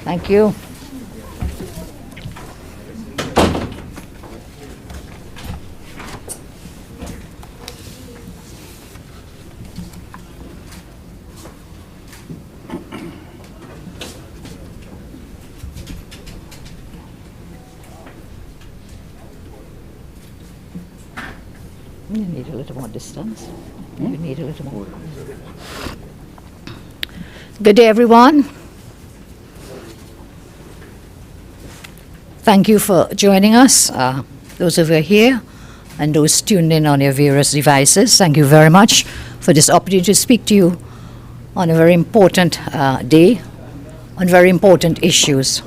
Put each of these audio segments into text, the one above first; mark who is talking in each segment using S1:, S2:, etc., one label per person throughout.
S1: Thank you. You need a little more distance. You need a little more. Good day, everyone. Thank you for joining us, those of you here and those tuned in on your various devices. Thank you very much for this opportunity to speak to you on a very important day, on very important issues.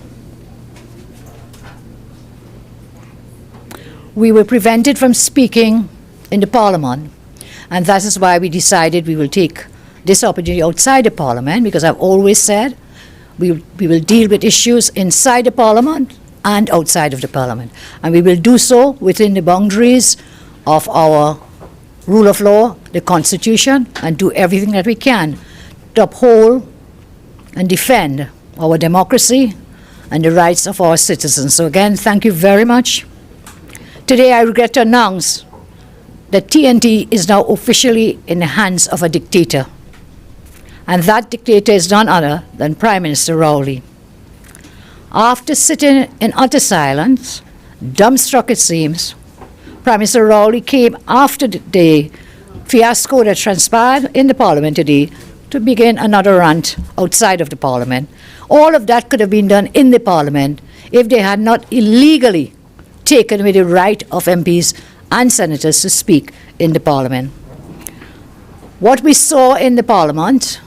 S1: We were prevented from speaking in the Parliament, and that is why we decided we will take this opportunity outside the Parliament, because I've always said we will deal with issues inside the Parliament and outside of the Parliament. And we will do so within the boundaries of our rule of law, the Constitution, and do everything that we can to uphold and defend our democracy and the rights of our citizens. So again, thank you very much. Today I regret to announce that TNT is now officially in the hands of a dictator. And that dictator is none other than Prime Minister Rowley. After sitting in utter silence, dumbstruck it seems, Prime Minister Rowley came after the fiasco that transpired in the Parliament today to begin another rant outside of the Parliament. All of that could have been done in the Parliament if they had not illegally taken away the right of MPs and senators to speak in the Parliament. What we saw in the Parliament,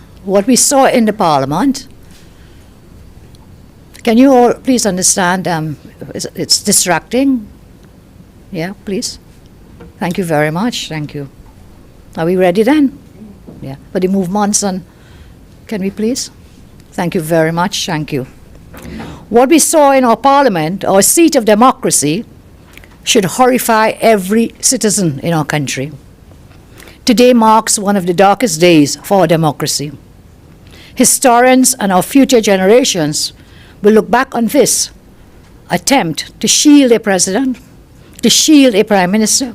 S1: can you all please understand, it's distracting? Yeah, please. Thank you very much, thank you. Are we ready then? Yeah, for the movements, and can we please? Thank you very much, thank you. What we saw in our Parliament, our seat of democracy, should horrify every citizen in our country. Today marks one of the darkest days for our democracy. Historians and our future generations will look back on this attempt to shield a president, to shield a prime minister,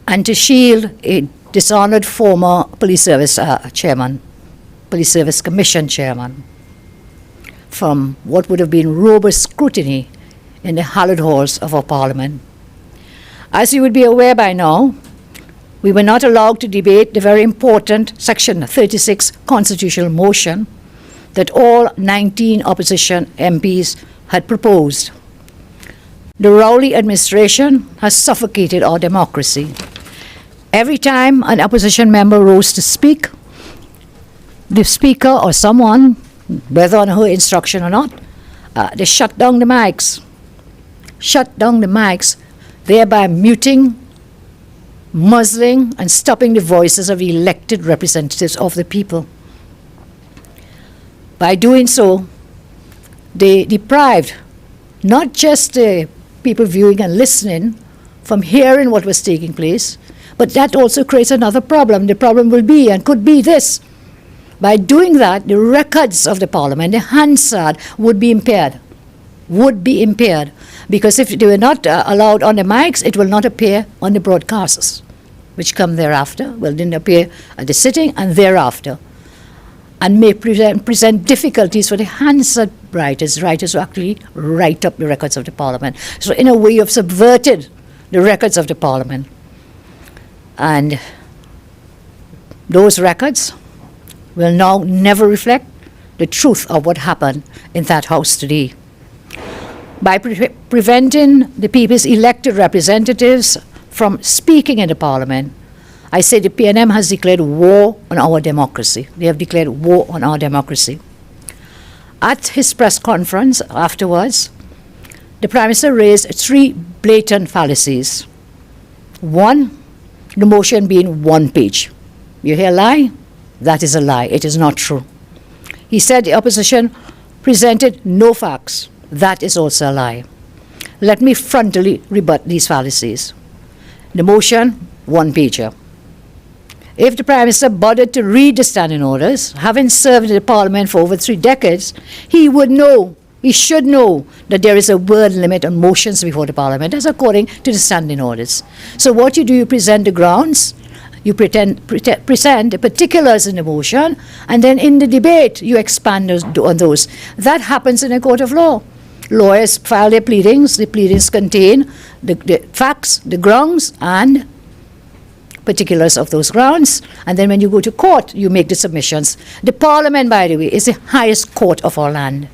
S1: and to shield a dishonored former police service chairman, police service commission chairman, from what would have been robust scrutiny in the hallowed halls of our Parliament. As you would be aware by now, we were not allowed to debate the very important Section 36 constitutional motion that all 19 opposition MPs had proposed. The Rowley administration has suffocated our democracy. Every time an opposition member rose to speak, the speaker or someone, whether on her instruction or not, they shut down the mics, thereby muting, muzzling, and stopping the voices of elected representatives of the people. By doing so, they deprived not just the people viewing and listening from hearing what was taking place, but that also creates another problem. The problem will be and could be this. By doing that, the records of the Parliament, the Hansard, would be impaired. Because if they were not allowed on the mics, it will not appear on the broadcasts, which come thereafter, will then appear at the sitting and thereafter, and may present difficulties for the Hansard writers who actually write up the records of the Parliament. So in a way, you have subverted the records of the Parliament. And those records will now never reflect the truth of what happened in that House today. By preventing the people's elected representatives from speaking in the Parliament, I say the PNM has declared war on our democracy. They have declared war on our democracy. At his press conference afterwards, the Prime Minister raised 3 blatant fallacies. One, the motion being 1 page. You hear a lie? That is a lie. It is not true. He said the opposition presented no facts. That is also a lie. Let me frontally rebut these fallacies. The motion, 1 pager. if the Prime Minister bothered to read the standing orders, having served in the Parliament for over 3 decades, he would know, he should know, that there is a word limit on motions before the Parliament. That's according to the standing orders. So what you do, you present the grounds, you present the particulars in the motion, and then in the debate, you expand on those. That happens in a court of law. Lawyers file their pleadings. The pleadings contain the facts, the grounds, and particulars of those grounds. And then when you go to court, you make the submissions. The Parliament, by the way, is the highest court of our land.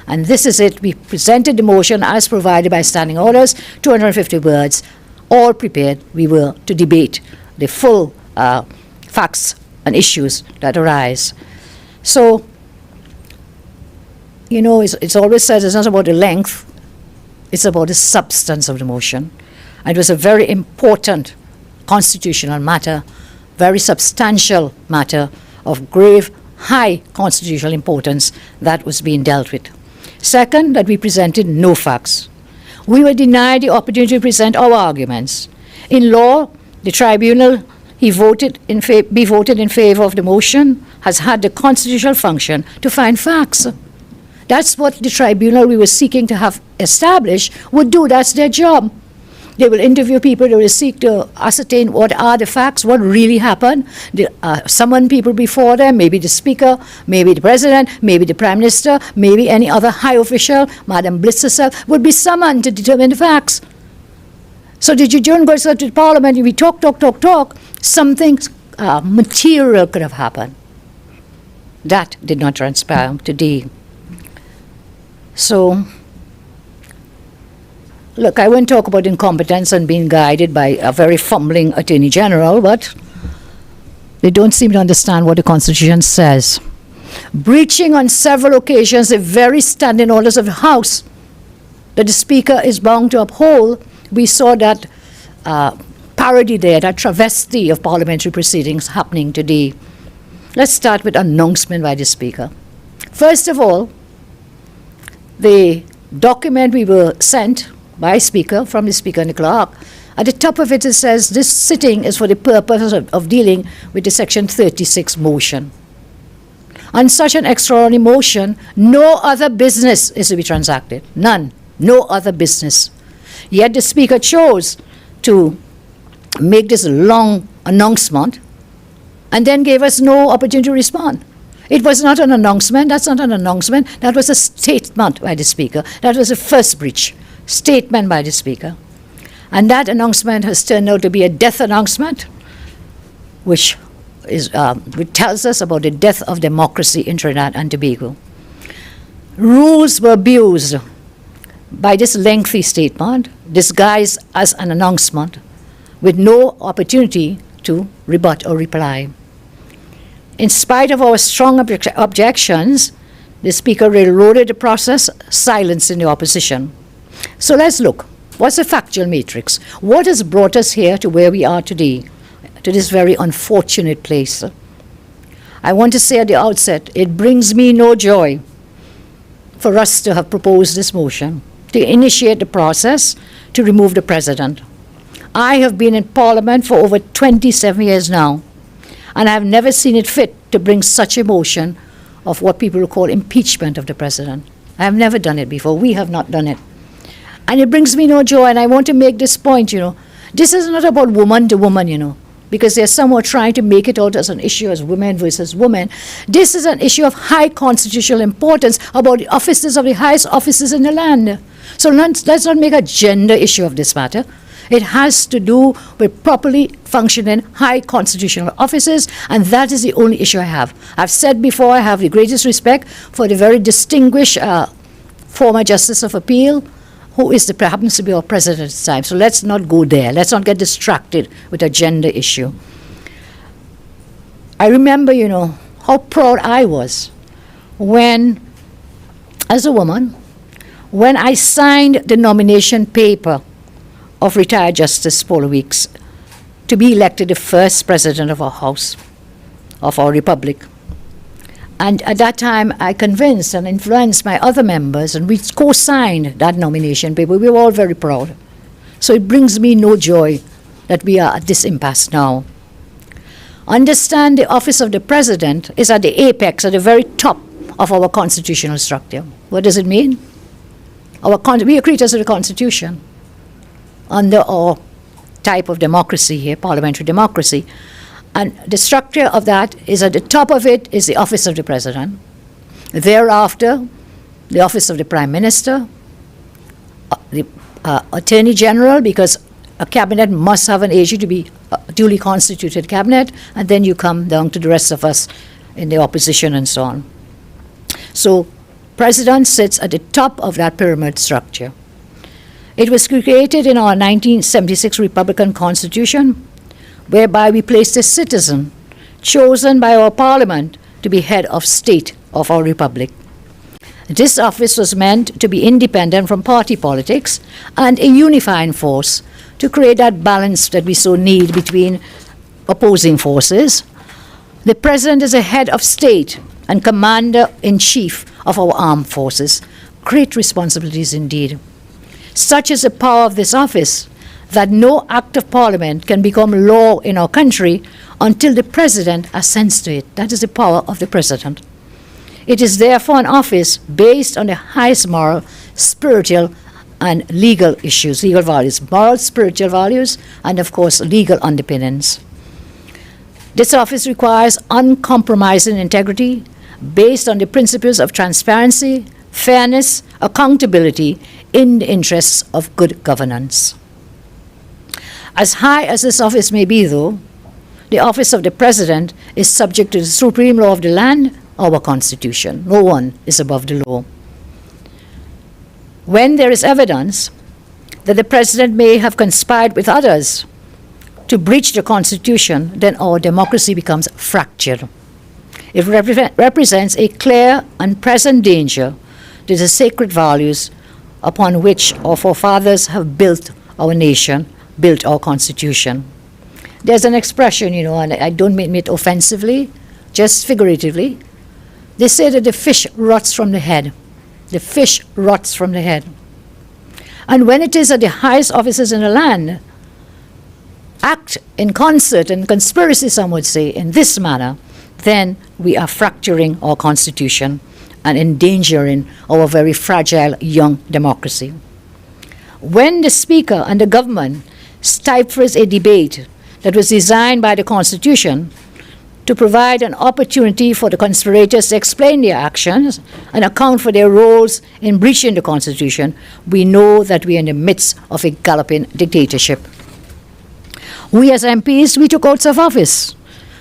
S1: And this is it. We presented the motion as provided by standing orders, 250 words, all prepared. We were to debate the full facts and issues that arise. So, you know, it's always said it's not about the length, it's about the substance of the motion. And it was a very important constitutional matter, very substantial matter of grave, high constitutional importance that was being dealt with. Second, that we presented no facts. We were denied the opportunity to present our arguments. In law, the tribunal, be voted in favor of the motion, has had the constitutional function to find facts. That's what the tribunal we were seeking to have established would do. That's their job. They will interview people. They will seek to ascertain what are the facts, what really happened. They summon people before them, maybe the Speaker, maybe the President, maybe the Prime Minister, maybe any other high official, Madam Bliss herself, would be summoned to determine the facts. So the judicial goes to the Parliament, we talk, something material could have happened. That did not transpire today. So, look, I won't talk about incompetence and being guided by a very fumbling Attorney General, but they don't seem to understand what the Constitution says. Breaching on several occasions the very standing orders of the House that the Speaker is bound to uphold. We saw that parody there, that travesty of parliamentary proceedings happening today. Let's start with announcement by the Speaker. First of all, the document we were sent by Speaker, from the Speaker and the Clerk, at the top of it says, this sitting is for the purpose of dealing with the Section 36 motion. On such an extraordinary motion, no other business is to be transacted. None. No other business. Yet the Speaker chose to make this long announcement and then gave us no opportunity to respond. It was not an announcement. That's not an announcement. That was a statement by the Speaker. That was the first breach. Statement by the Speaker. And that announcement has turned out to be a death announcement, which tells us about the death of democracy in Trinidad and Tobago. Rules were abused by this lengthy statement, disguised as an announcement, with no opportunity to rebut or reply. In spite of our strong objections, the Speaker railroaded the process, silencing the opposition. So let's look. What's the factual matrix? What has brought us here to where we are today, to this very unfortunate place? I want to say at the outset, it brings me no joy for us to have proposed this motion, to initiate the process to remove the President. I have been in Parliament for over 27 years now, and I have never seen it fit to bring such a motion of what people call impeachment of the President. I have never done it before. We have not done it. And it brings me no joy, and I want to make this point, This is not about woman to woman, because there's some who are trying to make it out as an issue as women versus women. This is an issue of high constitutional importance about the officers of the highest offices in the land. So let's not make a gender issue of this matter. It has to do with properly functioning high constitutional offices, and that is the only issue I have. I've said before, I have the greatest respect for the very distinguished former Justice of Appeal, who happens to be our president at the time. So let's not go there. Let's not get distracted with a gender issue. I remember, how proud I was when, as a woman, when I signed the nomination paper of retired Justice Paula Weeks to be elected the first president of our House, of our Republic. And at that time, I convinced and influenced my other members, and we co-signed that nomination paper. We were all very proud. So it brings me no joy that we are at this impasse now. Understand the office of the president is at the apex, at the very top of our constitutional structure. What does it mean? We are creatures of the Constitution under our type of democracy here, parliamentary democracy. And the structure of that is at the top of it is the office of the president. Thereafter, the office of the prime minister, the attorney general, because a cabinet must have an AG to be a duly constituted cabinet, and then you come down to the rest of us in the opposition and so on. So, president sits at the top of that pyramid structure. It was created in our 1976 Republican Constitution, whereby we placed a citizen chosen by our parliament to be head of state of our republic. This office was meant to be independent from party politics and a unifying force to create that balance that we so need between opposing forces. The president is a head of state and commander-in-chief of our armed forces. Great responsibilities indeed. Such is the power of this office that no act of parliament can become law in our country until the president assents to it. That is the power of the president. It is therefore an office based on the highest moral, spiritual, and legal issues, legal values, moral, spiritual values, and of course, legal underpinnings. This office requires uncompromising integrity based on the principles of transparency, fairness, accountability in the interests of good governance. As high as this office may be, though, the office of the president is subject to the supreme law of the land, our Constitution. No one is above the law. When there is evidence that the president may have conspired with others to breach the Constitution, then our democracy becomes fractured. It represents a clear and present danger to the sacred values upon which our forefathers have built our nation, built our Constitution. There's an expression, and I don't mean it offensively, just figuratively. They say that the fish rots from the head. The fish rots from the head. And when it is that the highest officers in the land act in concert and conspiracy, some would say, in this manner, then we are fracturing our Constitution and endangering our very fragile young democracy. When the Speaker and the government stifles a debate that was designed by the Constitution to provide an opportunity for the conspirators to explain their actions and account for their roles in breaching the Constitution, we know that we are in the midst of a galloping dictatorship. We as MPs, we took oaths of office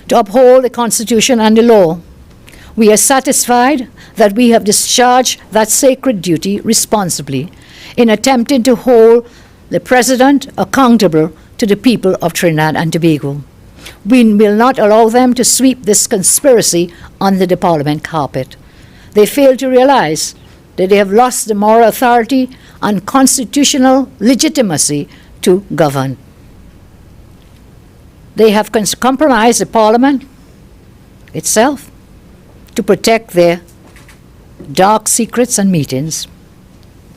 S1: to uphold the Constitution and the law. We are satisfied that we have discharged that sacred duty responsibly in attempting to hold the President accountable to the people of Trinidad and Tobago. We will not allow them to sweep this conspiracy under the Parliament carpet. They fail to realize that they have lost the moral authority and constitutional legitimacy to govern. They have compromised the Parliament itself to protect their dark secrets and meetings.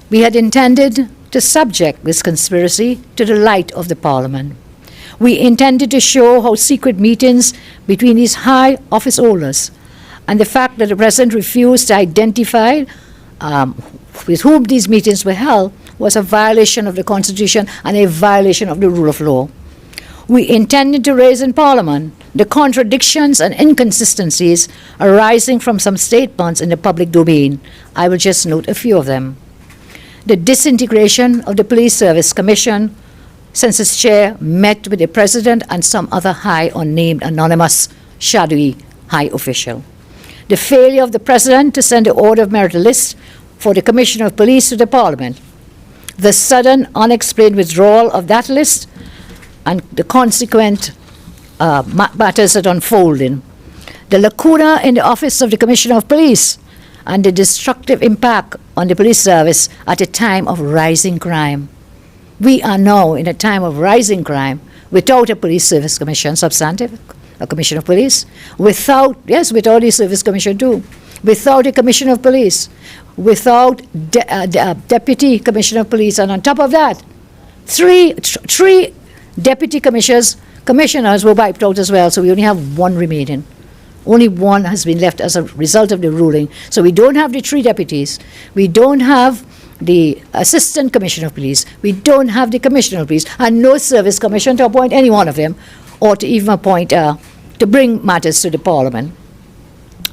S1: We had intended to subject this conspiracy to the light of the Parliament. We intended to show how secret meetings between these high office holders and the fact that the President refused to identify with whom these meetings were held was a violation of the Constitution and a violation of the rule of law. We intended to raise in Parliament the contradictions and inconsistencies arising from some statements in the public domain. I will just note a few of them. The disintegration of the Police Service Commission, since its chair met with the President and some other high unnamed anonymous shadowy high official. The failure of the President to send the order of merit list for the Commissioner of Police to the Parliament. The sudden unexplained withdrawal of that list and the consequent matters that unfolding. The lacuna in the office of the Commissioner of Police and the destructive impact on the police service at a time of rising crime. We are now in a time of rising crime without a police service commission, substantive, a commission of police, without a service commission too, without a commission of police, without deputy commissioner of police, and on top of that, three deputy commissioners commissioners were wiped out as well, so we only have one remaining. Only one has been left as a result of the ruling. So we don't have the 3 deputies. We don't have the assistant commissioner of police. We don't have the commissioner of police, and no service commission to appoint any one of them, or to even appoint, to bring matters to the Parliament.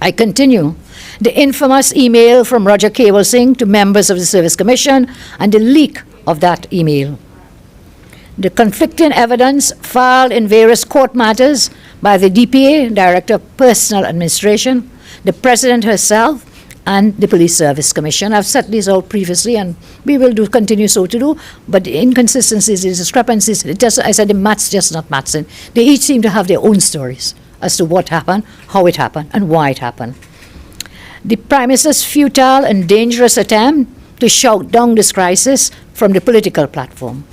S1: I continue. The infamous email from Roger Cable Singh to members of the Service Commission and the leak of that email. The conflicting evidence filed in various court matters by the DPA, Director of Personnel Administration, the President herself, and the Police Service Commission. I've set these out previously, and we will continue so to do, but the inconsistencies, the discrepancies, I said the maths just not matching. They each seem to have their own stories as to what happened, how it happened, and why it happened. The Prime Minister's futile and dangerous attempt to shout down this crisis from the political platform.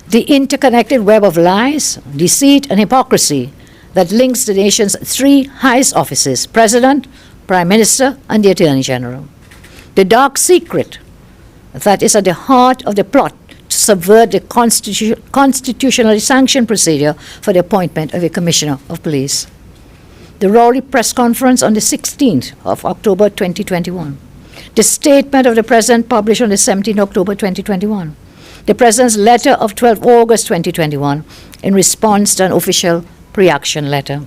S1: The interconnected web of lies, deceit, and hypocrisy that links the nation's 3 highest offices, President, Prime Minister, and the Attorney General. The dark secret that is at the heart of the plot to subvert the constitutionally sanctioned procedure for the appointment of a Commissioner of Police. The Rowley press conference on the 16th of October 2021. The statement of the President published on the 17th of October 2021. The President's letter of 12 August 2021 in response to an official pre-action letter.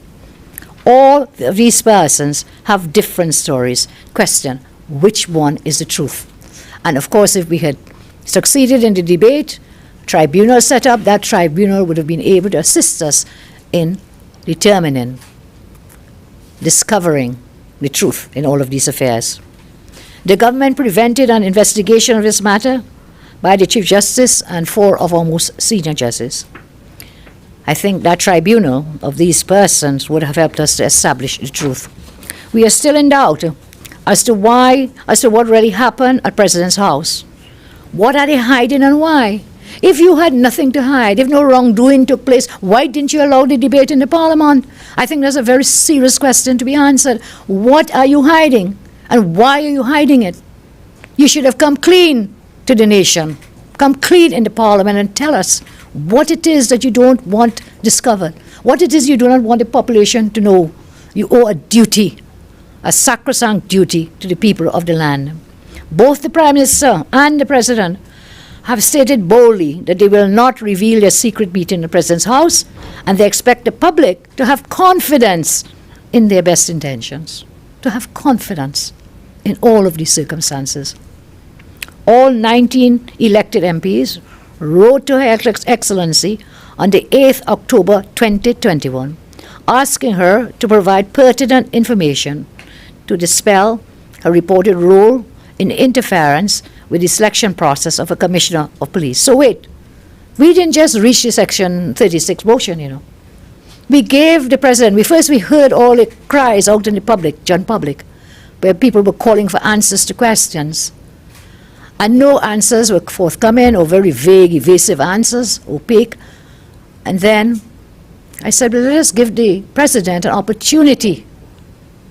S1: All of these persons have different stories. Question, which one is the truth? And of course, if we had succeeded in the debate, tribunal set up, that tribunal would have been able to assist us in determining, discovering the truth in all of these affairs. The government prevented an investigation of this matter by the Chief Justice and 4 of our most senior judges. I think that tribunal of these persons would have helped us to establish the truth. We are still in doubt as to what really happened at President's house. What are they hiding and why? If you had nothing to hide, if no wrongdoing took place, why didn't you allow the debate in the Parliament? I think that's a very serious question to be answered. What are you hiding? And why are you hiding it? You should have come clean to the nation. Come clean in the Parliament and tell us what it is that you don't want discovered, what it is you do not want the population to know. You owe a duty, a sacrosanct duty to the people of the land. Both the Prime Minister and the President have stated boldly that they will not reveal their secret meeting in the President's house, and they expect the public to have confidence in their best intentions, to have confidence in all of these circumstances. All 19 elected MPs wrote to Her Excellency on the 8th October 2021, asking her to provide pertinent information to dispel her reported role in interference with the selection process of a Commissioner of Police. So wait, we didn't just reach the Section 36 motion, you know. We gave the President, we heard all the cries out in the public, John public, where people were calling for answers to questions. And no answers were forthcoming, or very vague, evasive answers, opaque. And then I said, well, let us give the President an opportunity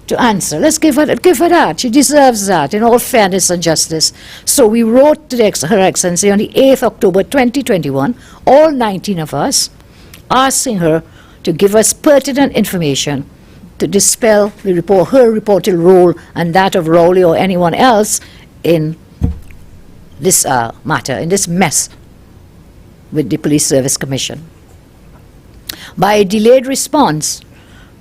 S1: to answer. Let's give her that. She deserves that, in all fairness and justice. So we wrote to Her Excellency on the 8th October 2021, all 19 of us, asking her to give us pertinent information to dispel her reported role and that of Rowley or anyone else in this matter, in this mess with the Police Service Commission. By a delayed response,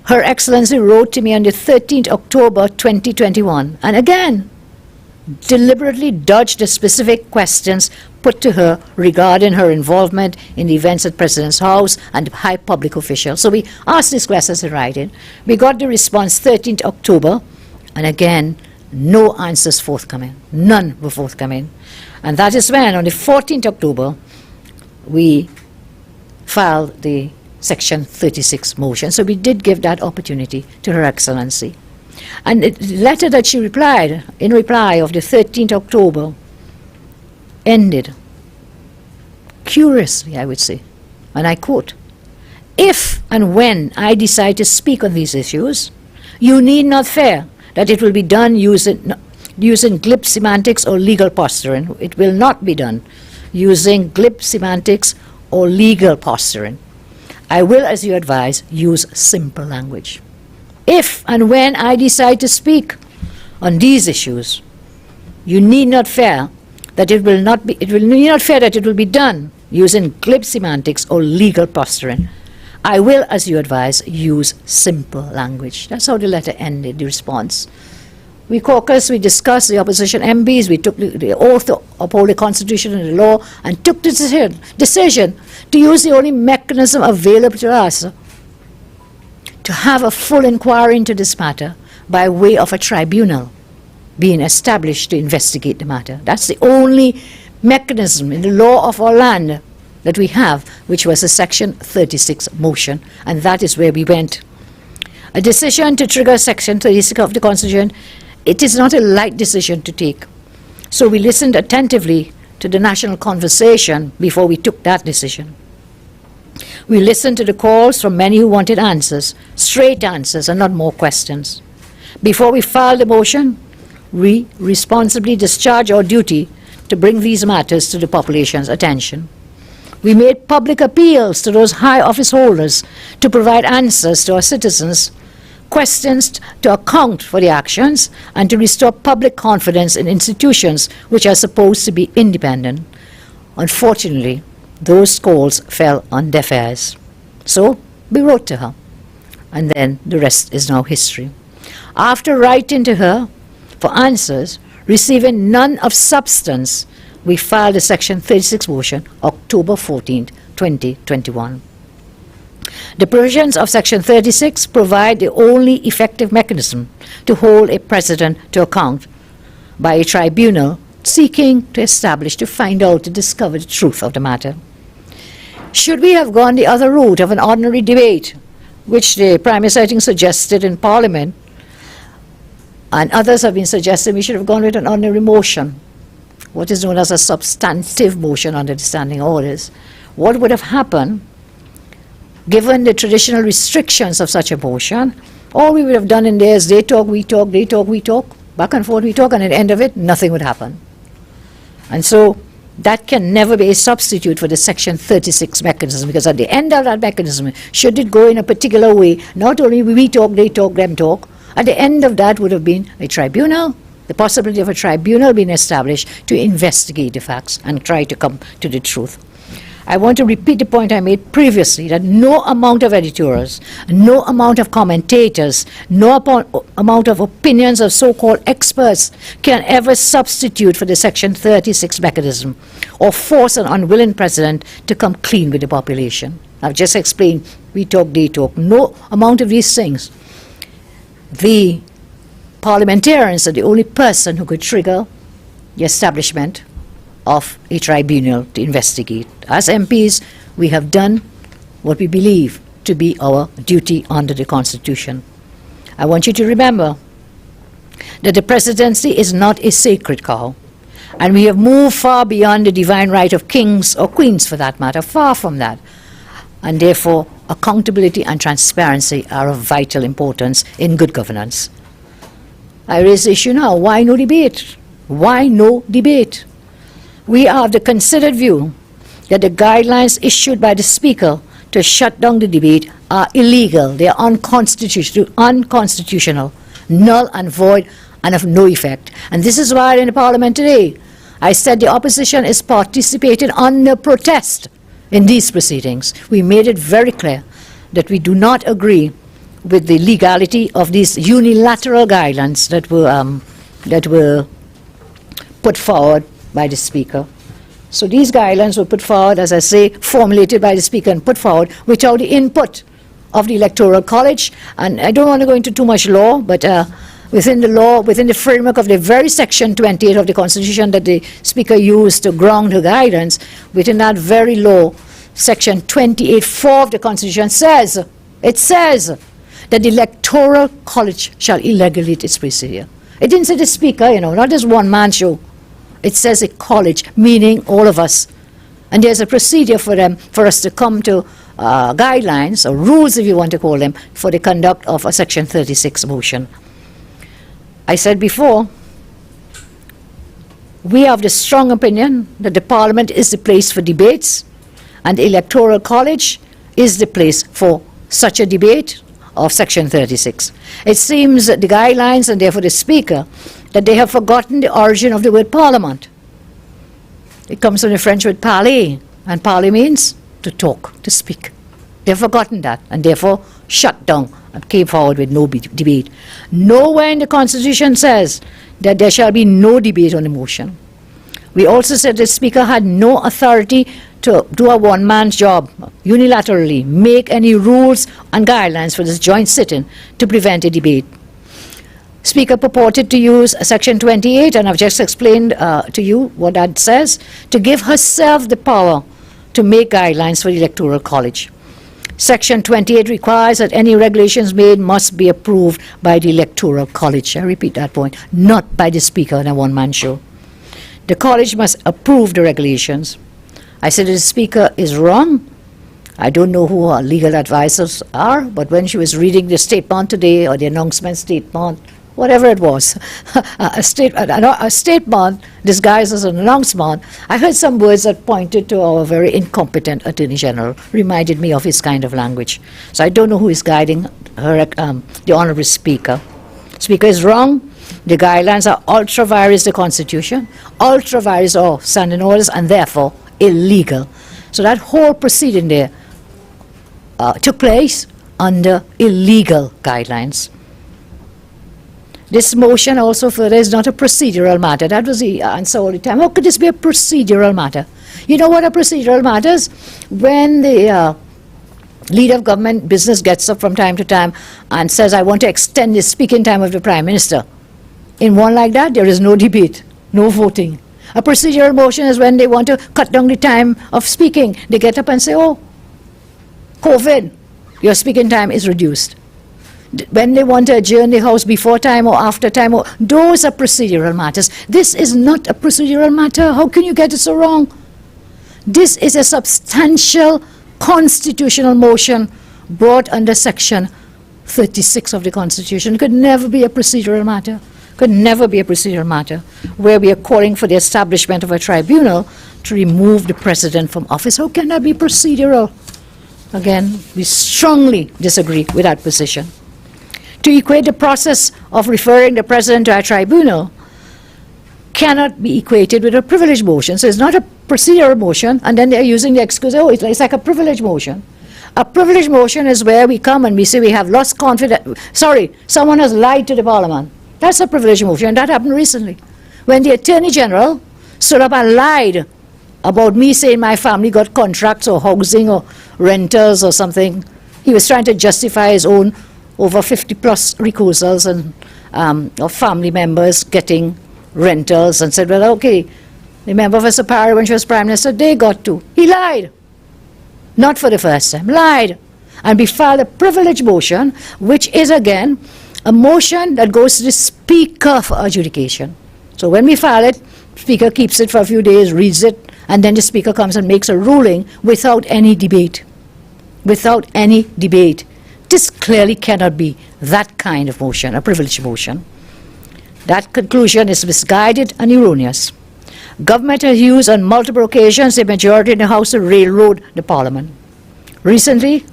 S1: Her Excellency wrote to me on the 13th October 2021, and again, deliberately dodged the specific questions put to her regarding her involvement in the events at President's house and high public officials. So we asked these questions in writing. We got the response 13th October, and again, no answers forthcoming. None were forthcoming. And that is when, on the 14th October, we filed the Section 36 motion. So we did give that opportunity to Her Excellency. And the letter that she replied, in reply of the 13th October, ended curiously, I would say, and I quote, "If and when I decide to speak on these issues, you need not fear that it will be done using glib semantics or legal posturing. It will not be done using glib semantics or legal posturing. I will, as you advise, use simple language. If and when I decide to speak on these issues, you need not fear that it will be done using glib semantics or legal posturing. I will, as you advise, use simple language. That's how the letter ended, the response. We caucused, we discussed, the opposition MPs, we took the oath to uphold the Constitution and the law, and took the decision to use the only mechanism available to us to have a full inquiry into this matter by way of a tribunal being established to investigate the matter. That's the only mechanism in the law of our land that we have, which was a Section 36 motion, and that is where we went. A decision to trigger Section 36 of the Constitution, it is not a light decision to take. So we listened attentively to the national conversation before we took that decision. We listened to the calls from many who wanted answers, straight answers and not more questions. Before we filed the motion, we responsibly discharged our duty to bring these matters to the population's attention. We made public appeals to those high office holders to provide answers to our citizens, questions to account for the actions, and to restore public confidence in institutions which are supposed to be independent. Unfortunately, those calls fell on deaf ears. So we wrote to her, and then the rest is now history. After writing to her for answers, receiving none of substance, we filed a Section 36 motion October 14, 2021. The provisions of Section 36 provide the only effective mechanism to hold a president to account by a tribunal seeking to establish, to find out, to discover the truth of the matter. Should we have gone the other route of an ordinary debate, which the Prime Minister, I think, suggested in Parliament, and others have been suggesting we should have gone with an ordinary motion, what is known as a substantive motion under the standing orders, what would have happened given the traditional restrictions of such a motion? All we would have done in there is they talk, we talk, they talk, we talk, back and forth we talk, and at the end of it, nothing would happen. And so that can never be a substitute for the Section 36 mechanism, because at the end of that mechanism, should it go in a particular way, not only we talk, they talk, them talk, at the end of that would have been a tribunal, the possibility of a tribunal being established to investigate the facts and try to come to the truth. I want to repeat the point I made previously, that no amount of editorials, no amount of commentators, no amount of opinions of so-called experts can ever substitute for the Section 36 mechanism or force an unwilling president to come clean with the population. I've just explained, we talk, they talk, no amount of these things. The parliamentarians are the only person who could trigger the establishment of a tribunal to investigate. As MPs, we have done what we believe to be our duty under the Constitution. I want you to remember that the presidency is not a sacred cow, and we have moved far beyond the divine right of kings or queens, for that matter, far from that. And therefore, accountability and transparency are of vital importance in good governance. I raise the issue now, why no debate? Why no debate? We are of the considered view that the guidelines issued by the Speaker to shut down the debate are illegal, they are unconstitutional, null and void, and of no effect. And this is why in the Parliament today, I said the opposition is participating under protest in these proceedings. We made it very clear that we do not agree with the legality of these unilateral guidelines that were put forward by the Speaker. So these guidelines were put forward, as I say, formulated by the Speaker and put forward without the input of the Electoral College. And I don't want to go into too much law, but within the law, within the framework of the very Section 28 of the Constitution that the Speaker used to ground her guidance, within that very law, Section 28(4) of the Constitution says, it says that the Electoral College shall regulate its procedure. It didn't say the Speaker, not just one man show. It says a college, meaning all of us. And there's a procedure for us to come to guidelines, or rules if you want to call them, for the conduct of a Section 36 motion. I said before, we have the strong opinion that the Parliament is the place for debates, And the Electoral College is the place for such a debate of Section 36. It seems that the guidelines, and therefore the Speaker, that they have forgotten the origin of the word Parliament. It comes from the French word parler, and parler means to talk, to speak. They've forgotten that, and therefore shut down and came forward with no debate. Nowhere in the Constitution says that there shall be no debate on the motion. We also said the Speaker had no authority to do a one-man's job, unilaterally make any rules and guidelines for this joint sitting to prevent a debate. Speaker purported to use Section 28, and I've just explained to you what that says, to give herself the power to make guidelines for the Electoral College. Section 28 requires that any regulations made must be approved by the Electoral College. I repeat that point, not by the Speaker in a one-man show. The College must approve the regulations. I said the Speaker is wrong. I don't know who her legal advisors are, but when she was reading the statement today, or the announcement statement, whatever it was, a statement disguised as an announcement, I heard some words that pointed to our very incompetent Attorney General, reminded me of his kind of language. So I don't know who is guiding her, the Honourable Speaker. Speaker is wrong. The guidelines are ultra-vires the Constitution, ultra-vires all standing orders, and therefore illegal. So that whole proceeding there took place under illegal guidelines. This motion also further is not a procedural matter. That was the answer all the time. How could this be a procedural matter? You know what a procedural matter is? When the leader of government business gets up from time to time and says, I want to extend the speaking time of the Prime Minister. In one like that, there is no debate, no voting. A procedural motion is when they want to cut down the time of speaking. They get up and say, oh, COVID, your speaking time is reduced. When they want to adjourn the House before time or after time, those are procedural matters. This is not a procedural matter. How can you get it so wrong? This is a substantial constitutional motion brought under Section 36 of the Constitution. It could never be a procedural matter. Could never be a procedural matter where we are calling for the establishment of a tribunal to remove the President from office. How can that be procedural? Again, we strongly disagree with that position. To equate the process of referring the President to a tribunal cannot be equated with a privilege motion. So it's not a procedural motion, and then they're using the excuse, oh, it's like a privilege motion. A privilege motion is where we come and we say we have lost confidence. Sorry, someone has lied to the Parliament. That's a privilege motion, and that happened recently. When the Attorney General stood up and lied about me saying my family got contracts or housing or renters or something, he was trying to justify his own over 50-plus recusals and of family members getting rentals, and said, well, okay, remember Mr. Parry when she was Prime Minister, they got to. He lied. Not for the first time, lied. And we filed a privilege motion, which is, again, a motion that goes to the Speaker for adjudication. So when we file it, Speaker keeps it for a few days, reads it, and then the Speaker comes and makes a ruling without any debate. Without any debate. This clearly cannot be that kind of motion, a privilege motion. That conclusion is misguided and erroneous. Government has used on multiple occasions the majority in the House to railroad the Parliament. Recently,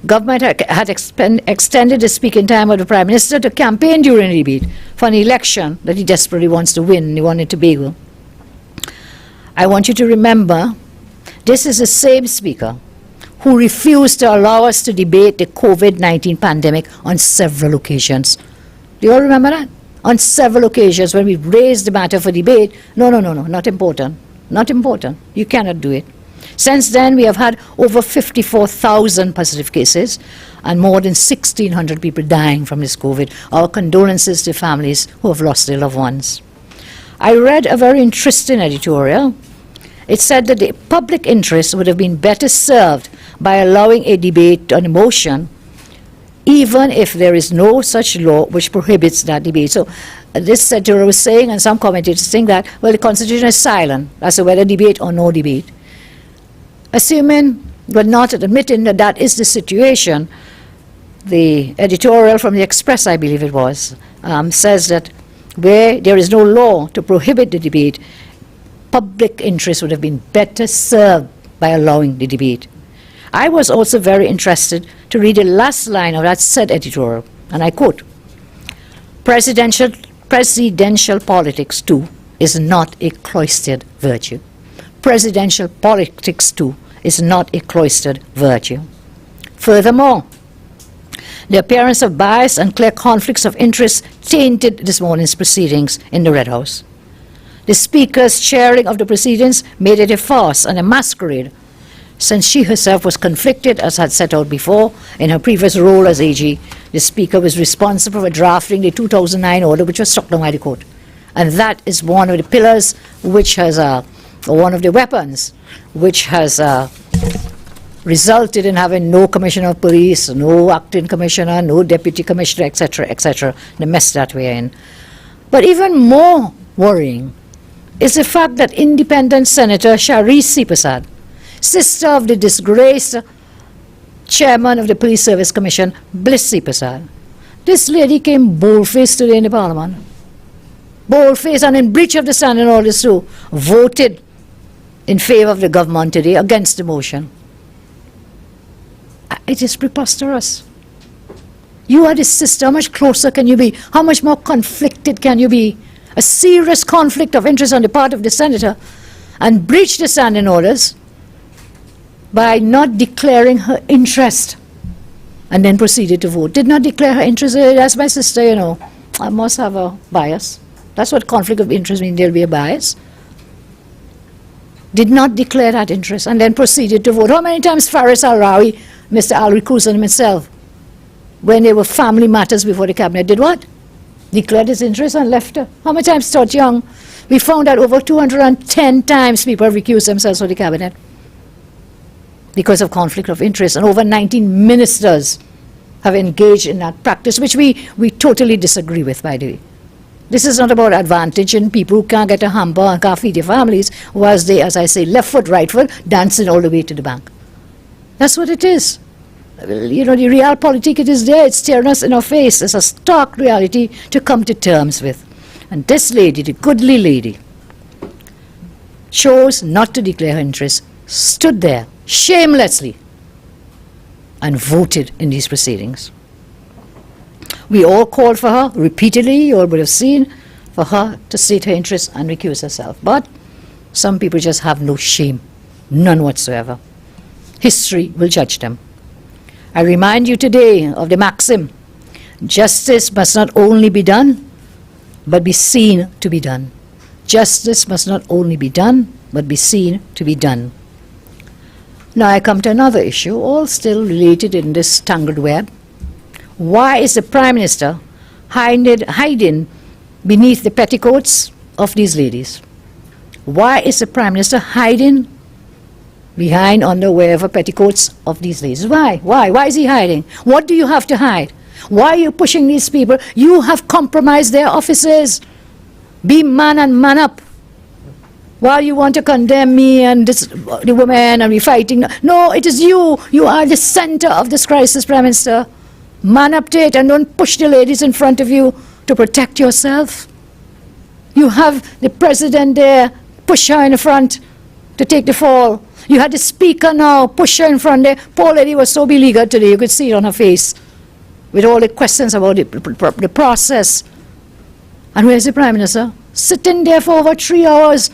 S1: government had extended the speaking time of the Prime Minister to campaign during the debate for an election that he desperately wants to win. He wanted Tobago. I want you to remember, this is the same Speaker who refused to allow us to debate the COVID-19 pandemic on several occasions. Do you all remember that? On several occasions when we raised the matter for debate, no, not important. Not important. You cannot do it. Since then, we have had over 54,000 positive cases and more than 1,600 people dying from this COVID. Our condolences to families who have lost their loved ones. I read a very interesting editorial. It said that the public interest would have been better served by allowing a debate on a motion, even if there is no such law which prohibits that debate. So this editorial was saying, and some commentators saying that, well, the Constitution is silent as to whether debate or no debate. Assuming, but not admitting that that is the situation, the editorial from the Express, I believe it was, says that where there is no law to prohibit the debate, public interest would have been better served by allowing the debate. I was also very interested to read the last line of that said editorial, and I quote, Presidential politics, too, is not a cloistered virtue. Presidential politics, too, is not a cloistered virtue. Furthermore, the appearance of bias and clear conflicts of interest tainted this morning's proceedings in the Red House. The Speaker's chairing of the proceedings made it a farce and a masquerade, since she herself was conflicted, as had set out before, in her previous role as AG. The Speaker was responsible for drafting the 2009 order, which was struck down by the court. And that is one of the pillars which has, one of the weapons which has resulted in having no commissioner of police, no acting commissioner, no deputy commissioner, etc., the mess that we're in. But even more worrying is the fact that independent Senator Shari Sipasad, sister of the disgraced chairman of the Police Service Commission, Bliss Sipasad, this lady came bold-faced today in the Parliament. Bold-faced and in breach of the standing orders too, voted in favor of the government today against the motion. It is preposterous. You are the sister. How much closer can you be? How much more conflicted can you be? A serious conflict of interest on the part of the senator, and breach the standing orders by not declaring her interest, and then proceeded to vote. Did not declare her interest. That's my sister, you know. I must have a bias. That's what conflict of interest means. There'll be a bias. Did not declare that interest, and then proceeded to vote. How many times Faris Al-Rawi, Mr. Al-Rikus and myself, when there were family matters before the cabinet, did what? Declared his interest and left her. How many times Todd Young? We found that over 210 times people have recused themselves from the cabinet because of conflict of interest, and over 19 ministers have engaged in that practice, which we totally disagree with, by the way. This is not about advantaging people who can't get a hamper and can't feed their families, whilst they, as I say, left foot, right foot, dancing all the way to the bank. That's what it is. You know, the realpolitik, it is there, it's staring us in our face. It's a stark reality to come to terms with. And this lady, the goodly lady, chose not to declare her interest, stood there shamelessly, and voted in these proceedings. We all called for her repeatedly, you all would have seen, for her to state her interest and recuse herself. But some people just have no shame, none whatsoever. History will judge them. I remind you today of the maxim, justice must not only be done, but be seen to be done. Justice must not only be done, but be seen to be done. Now I come to another issue, all still related in this tangled web. Why is the Prime Minister hiding beneath the petticoats of these ladies? Why is the Prime Minister hiding behind underwear of petticoats of these ladies? Why? Why? Why is he hiding? What do you have to hide? Why are you pushing these people? You have compromised their offices. Be man and man up. While you want to condemn me and the women and we fighting. No, it is you. You are the center of this crisis, Prime Minister. Man up to it and don't push the ladies in front of you to protect yourself. You have the President there, push her in the front to take the fall. You had the Speaker now, push her in front there. Poor lady was so beleaguered today, you could see it on her face, with all the questions about the process. And where's the Prime Minister? Sitting there for over 3 hours,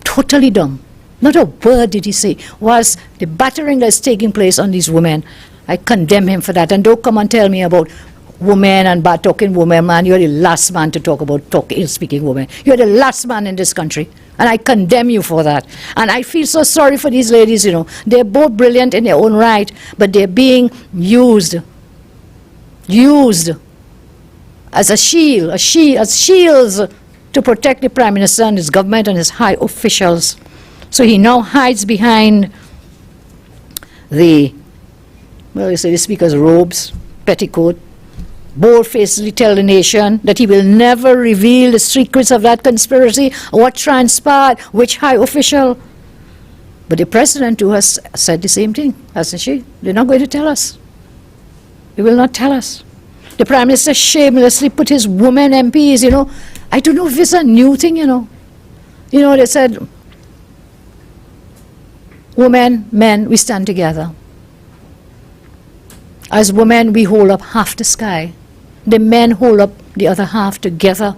S1: totally dumb. Not a word did he say. Whilst the battering that's taking place on these women, I condemn him for that. And don't come and tell me about women and bad-talking women, man. You're the last man to talk about ill-speaking women. You're the last man in this country. And I condemn you for that. And I feel so sorry for these ladies, you know. They're both brilliant in their own right, but they're being used as a shield, as shields to protect the Prime Minister and his government and his high officials. So he now hides behind the Speaker's robes, petticoat, bold-facedly tell the nation that he will never reveal the secrets of that conspiracy, what transpired, which high official. But the President too has said the same thing, hasn't she? They're not going to tell us. They will not tell us. The Prime Minister shamelessly put his women MPs, you know. I don't know if it's a new thing, you know. You know, they said, women, men, we stand together. As women, we hold up half the sky. The men hold up the other half together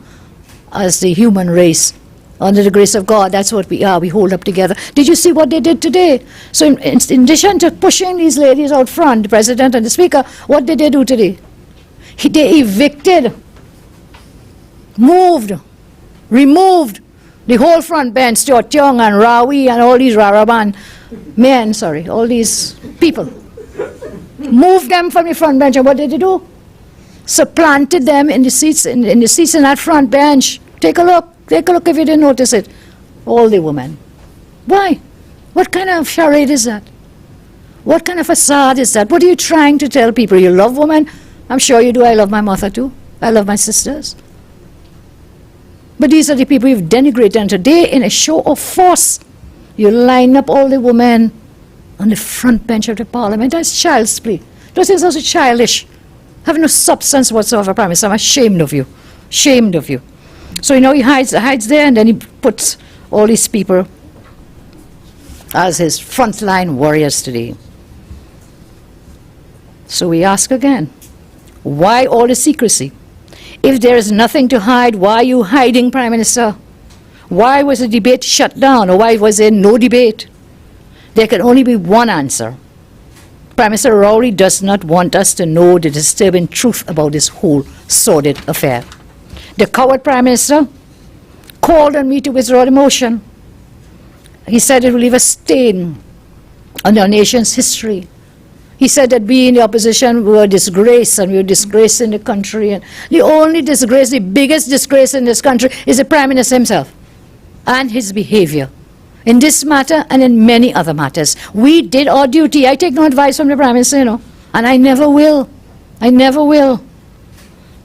S1: as the human race. Under the grace of God, that's what we are. We hold up together. Did you see what they did today? So in addition to pushing these ladies out front, the president and the speaker, what did they do today? They evicted, moved, removed the whole front bench, Stuart Young and Rawi and all these Raraban men, all these people. Moved them from the front bench, and what did they do? Supplanted them in the seats in that front bench. Take a look if you didn't notice it. All the women. Why? What kind of charade is that? What kind of facade is that? What are you trying to tell people? You love women? I'm sure you do. I love my mother too. I love my sisters. But these are the people you've denigrated, and today, in a show of force, you line up all the women on the front bench of the Parliament. That's child's play. Those things are so childish. Have no substance whatsoever, Prime Minister. I'm ashamed of you. Ashamed of you. So, he hides there, and then he puts all these people as his frontline warriors today. So we ask again, why all the secrecy? If there is nothing to hide, why are you hiding, Prime Minister? Why was the debate shut down, or why was there no debate? There can only be one answer. Prime Minister Rowley does not want us to know the disturbing truth about this whole sordid affair. The coward Prime Minister called on me to withdraw the motion. He said it will leave a stain on our nation's history. He said that we in the opposition were a disgrace, and we were disgracing the country. And the only disgrace, the biggest disgrace in this country, is the Prime Minister himself and his behavior in this matter and in many other matters. We did our duty. I take no advice from the Prime Minister, and I never will. I never will.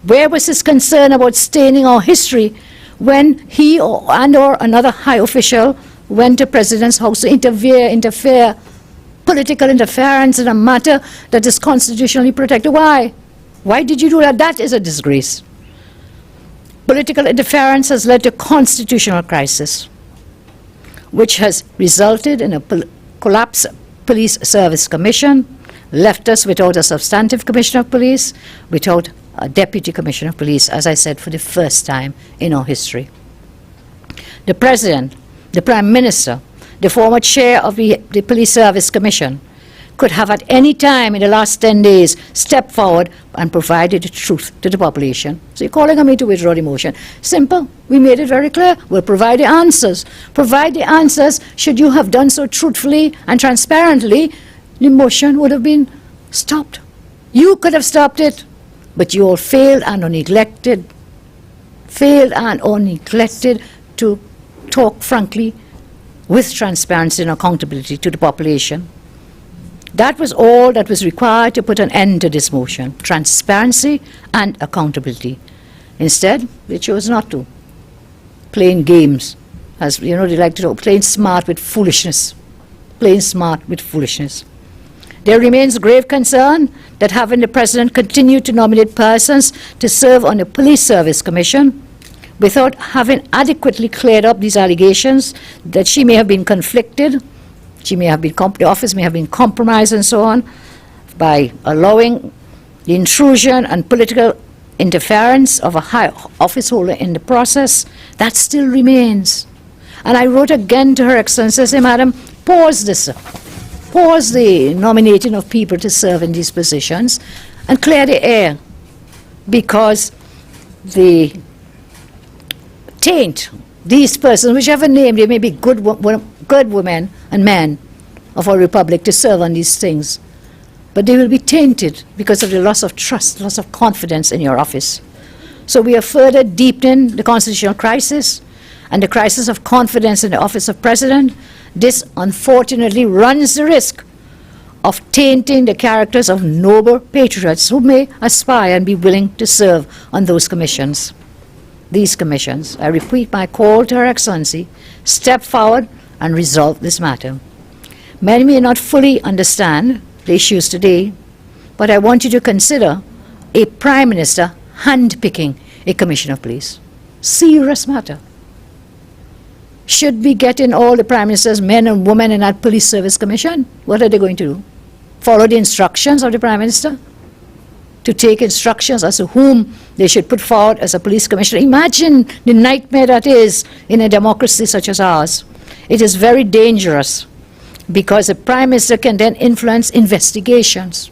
S1: Where was his concern about staining our history when he or another high official went to President's house to interfere, political interference in a matter that is constitutionally protected? Why? Why did you do that? That is a disgrace. Political interference has led to a constitutional crisis, which has resulted in a collapsed police service commission, left us without a substantive commissioner of police, without a deputy commissioner of police, as I said, for the first time in our history. The President, the Prime Minister, the former chair of the Police Service Commission, could have at any time in the last 10 days stepped forward and provided the truth to the population. So you're calling on me to withdraw the motion. Simple. We made it very clear. We'll provide the answers. Provide the answers. Should you have done so truthfully and transparently, the motion would have been stopped. You could have stopped it, but you all failed and are neglected to talk frankly with transparency and accountability to the population. That was all that was required to put an end to this motion: transparency and accountability. Instead, they chose not to. Playing games, as they like to talk, playing smart with foolishness. Playing smart with foolishness. There remains grave concern that having the President continue to nominate persons to serve on the Police Service Commission without having adequately cleared up these allegations that she may have been conflicted, the office may have been compromised and so on, by allowing the intrusion and political interference of a high office holder in the process, that still remains. And I wrote again to Her Excellency, say, Madam, pause this. Pause the nominating of people to serve in these positions and clear the air, because the taint these persons, whichever name, they may be good women and men of our republic to serve on these things, but they will be tainted because of the loss of trust, loss of confidence in your office. So we are further deepening the constitutional crisis and the crisis of confidence in the office of President. This unfortunately runs the risk of tainting the characters of noble patriots who may aspire and be willing to serve on those commissions. These commissions, I repeat my call to Her Excellency, step forward and resolve this matter. Many may not fully understand the issues today, but I want you to consider a Prime Minister handpicking a Commissioner of Police. Serious matter. should be getting all the Prime Minister's men and women in that Police Service Commission. What are they going to do? Follow the instructions of the Prime Minister? To take instructions as to whom they should put forward as a police commissioner. Imagine the nightmare that is in a democracy such as ours. It is very dangerous because the Prime Minister can then influence investigations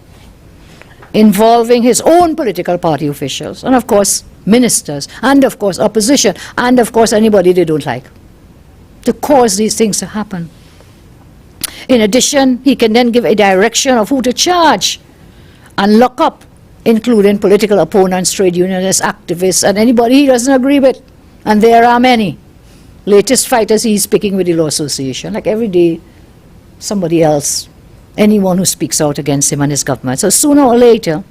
S1: involving his own political party officials, and of course ministers, and of course opposition, and of course anybody they don't like, to cause these things to happen. In addition, he can then give a direction of who to charge and lock up, including political opponents, trade unionists, activists, and anybody he doesn't agree with. And there are many. Latest fighters he's picking with the Law Association. Like every day, somebody else, anyone who speaks out against him and his government. So sooner or later,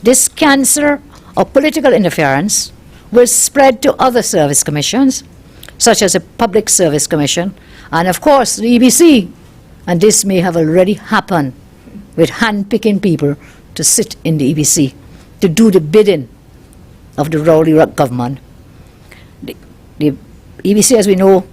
S1: this cancer of political interference will spread to other service commissions, such as the Public Service Commission, and of course the EBC. And this may have already happened with hand-picking people to sit in the EBC, to do the bidding of the Rowley government. The EBC, as we know,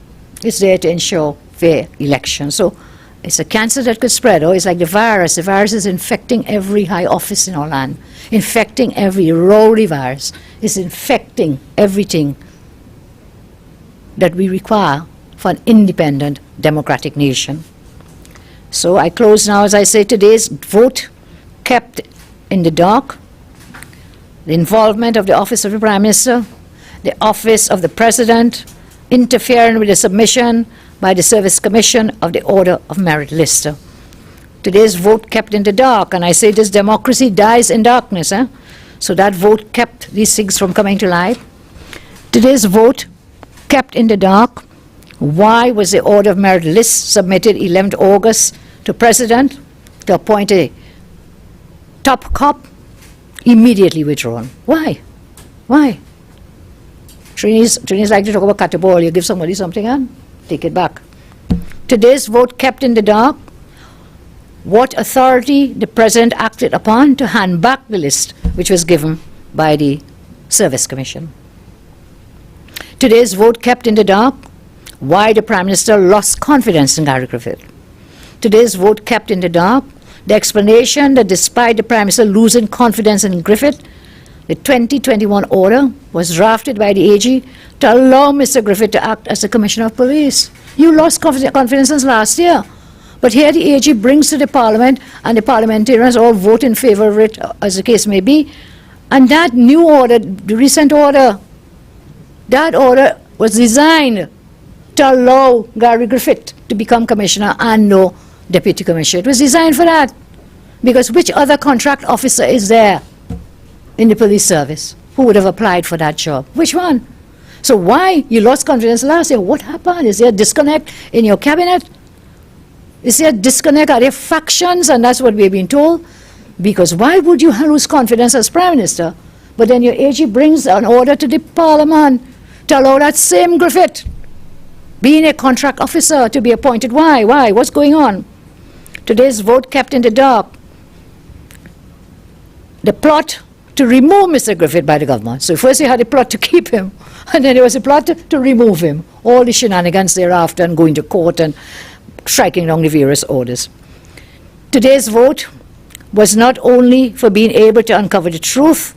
S1: is there to ensure fair elections. So it's a cancer that could spread, or it's like the virus. The virus is infecting every high office in our land, infecting every Rowley virus, is infecting everything that we require for an independent democratic nation. So I close now, as I say, today's vote kept in the dark, the involvement of the Office of the Prime Minister, the Office of the President, interfering with the submission by the Service Commission of the Order of Merit List. Today's vote kept in the dark, and I say this democracy dies in darkness. So that vote kept these things from coming to light. Today's vote kept in the dark. Why was the Order of Merit List submitted 11th August to President to appoint a top cop immediately withdrawn? Why? Why? Trini's like to talk about cut the ball. You give somebody something and take it back. Today's vote kept in the dark what authority the President acted upon to hand back the list which was given by the Service Commission. Today's vote kept in the dark why the Prime Minister lost confidence in Gary Griffith. Today's vote kept in the dark the explanation that despite the Prime Minister losing confidence in Griffith, the 2021 order was drafted by the AG to allow Mr. Griffith to act as the Commissioner of Police. You lost confidence since last year. But here the AG brings to the Parliament, and the parliamentarians all vote in favor of it, as the case may be. And that new order, the recent order, that order was designed to allow Gary Griffith to become Commissioner and no Deputy Commissioner. It was designed for that. Because which other contract officer is there in the police service who would have applied for that job? Which one? So why you lost confidence last year? What happened? Is there a disconnect in your cabinet? Is there a disconnect? Are there factions? And that's what we've been told. Because why would you lose confidence as Prime Minister? But then your AG brings an order to the Parliament to allow that same Griffith, being a contract officer, to be appointed. Why? Why? What's going on? Today's vote kept in the dark the plot to remove Mr. Griffith by the government. So first you had a plot to keep him, and then there was a plot to remove him. All the shenanigans thereafter, and going to court and striking down the various orders. Today's vote was not only for being able to uncover the truth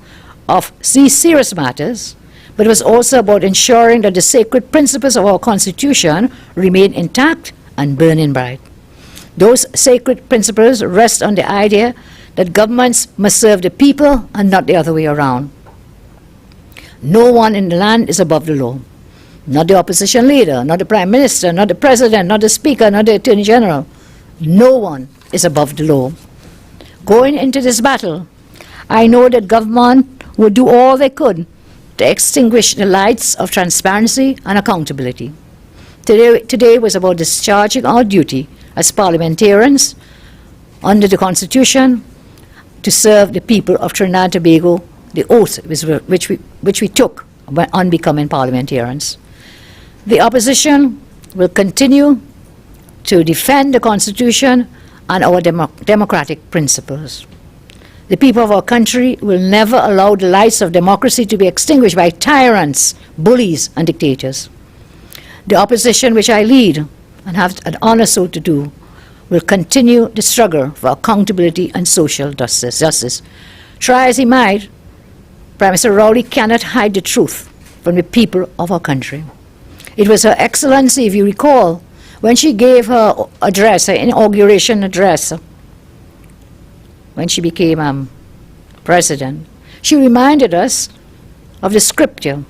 S1: of these serious matters, but it was also about ensuring that the sacred principles of our Constitution remain intact and burning bright. Those sacred principles rest on the idea that governments must serve the people and not the other way around. No one in the land is above the law. Not the opposition leader, not the Prime Minister, not the President, not the Speaker, not the Attorney General. No one is above the law. Going into this battle, I know that government would do all they could to extinguish the lights of transparency and accountability. Today was about discharging our duty as parliamentarians under the Constitution to serve the people of Trinidad and Tobago, the oath which we took on becoming parliamentarians. The opposition will continue to defend the Constitution and our democratic principles. The people of our country will never allow the lights of democracy to be extinguished by tyrants, bullies, and dictators. The opposition which I lead, and have an honor so to do, will continue the struggle for accountability and social justice. Try as he might, Prime Minister Rowley cannot hide the truth from the people of our country. It was Her Excellency, if you recall, when she gave her address, her inauguration address, when she became president, she reminded us of the scripture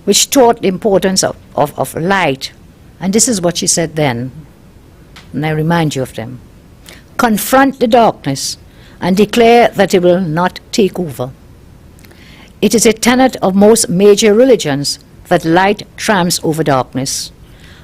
S1: which taught the importance of light. And this is what she said then, and I remind you of them. Confront the darkness and declare that it will not take over. It is a tenet of most major religions that light triumphs over darkness.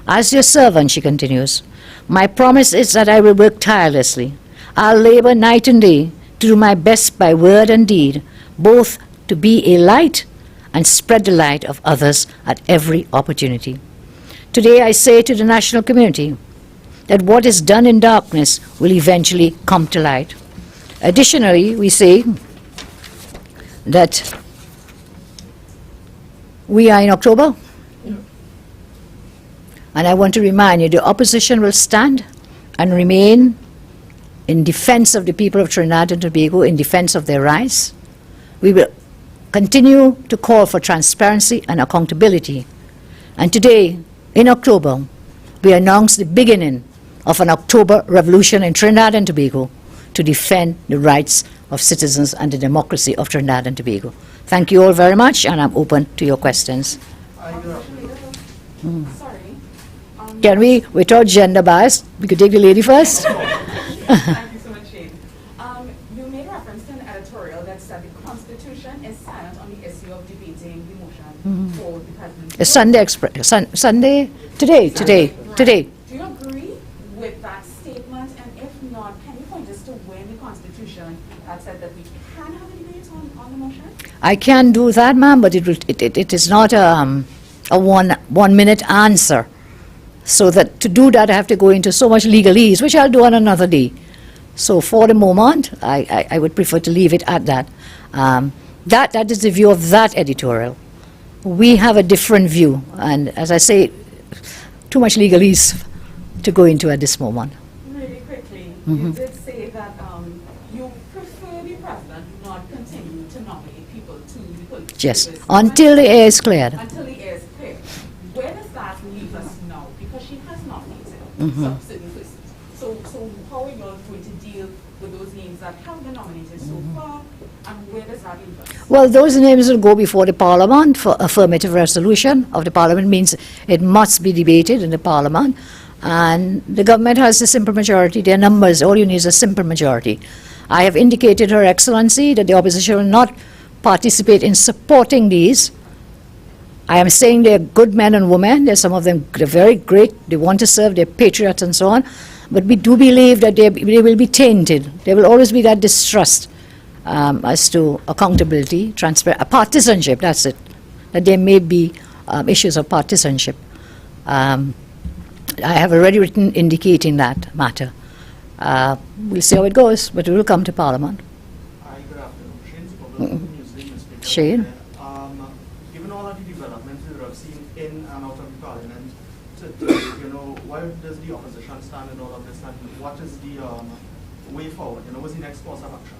S1: As your servant, she continues, my promise is that I will work tirelessly. I'll labor night and day to do my best by word and deed, both to be a light and spread the light of others at every opportunity. Today I say to the national community that what is done in darkness will eventually come to light. Additionally, we say that we are in October, and I want to remind you, the opposition will stand and remain in defense of the people of Trinidad and Tobago, in defense of their rights. We will continue to call for transparency and accountability. And today, in October, we announce the beginning of an October revolution in Trinidad and Tobago to defend the rights of citizens and the democracy of Trinidad and Tobago. Thank you all very much, and I'm open to your questions.
S2: Sorry.
S1: Can we, without gender bias, we could take the lady first?
S2: Thank you so much, Shane. You made reference to an editorial that said the Constitution is silent on the issue of debating the motion for the president.
S1: Sunday Express. Sunday? Today.
S2: Do you agree with that statement? And if not, can you point us to where in the Constitution that said that we can have a debate on the motion?
S1: I can do that, ma'am, but it is not a 1 minute answer. So that to do that, I have to go into so much legalese, which I'll do on another day. So for the moment, I would prefer to leave it at that. That is the view of that editorial. We have a different view, and as I say, too much legalese to go into at this moment.
S2: Really quickly, you did say that you prefer the president not continue to nominate people to the political
S1: Yes,
S2: office.
S1: until the air is cleared.
S2: Until the air is clear. Where does that leave us now? Because she has nominated some certain persons. So how are you all going to deal with those names that have been nominated so far, and where does that leave us?
S1: Well, those names will go before the Parliament for affirmative resolution of the Parliament. Means it must be debated in the Parliament, and the government has a simple majority. Their numbers, all you need is a simple majority. I have indicated, Her Excellency, that the opposition will not participate in supporting these. I am saying they're good men and women. There's some of them, they're very great. They want to serve, they're patriots and so on. But we do believe that they will be tainted. There will always be that distrust as to accountability, partisanship, that's it. That there may be issues of partisanship. I have already written indicating that matter. We'll see how it goes, but it will come to Parliament.
S3: Hi, good afternoon. Shane Superville, Newsday newspaper.
S1: Shane?
S3: Given all of the developments we have seen in and out of the Parliament, where does the opposition stand in all of this, and what is the way forward? What's the next course of action?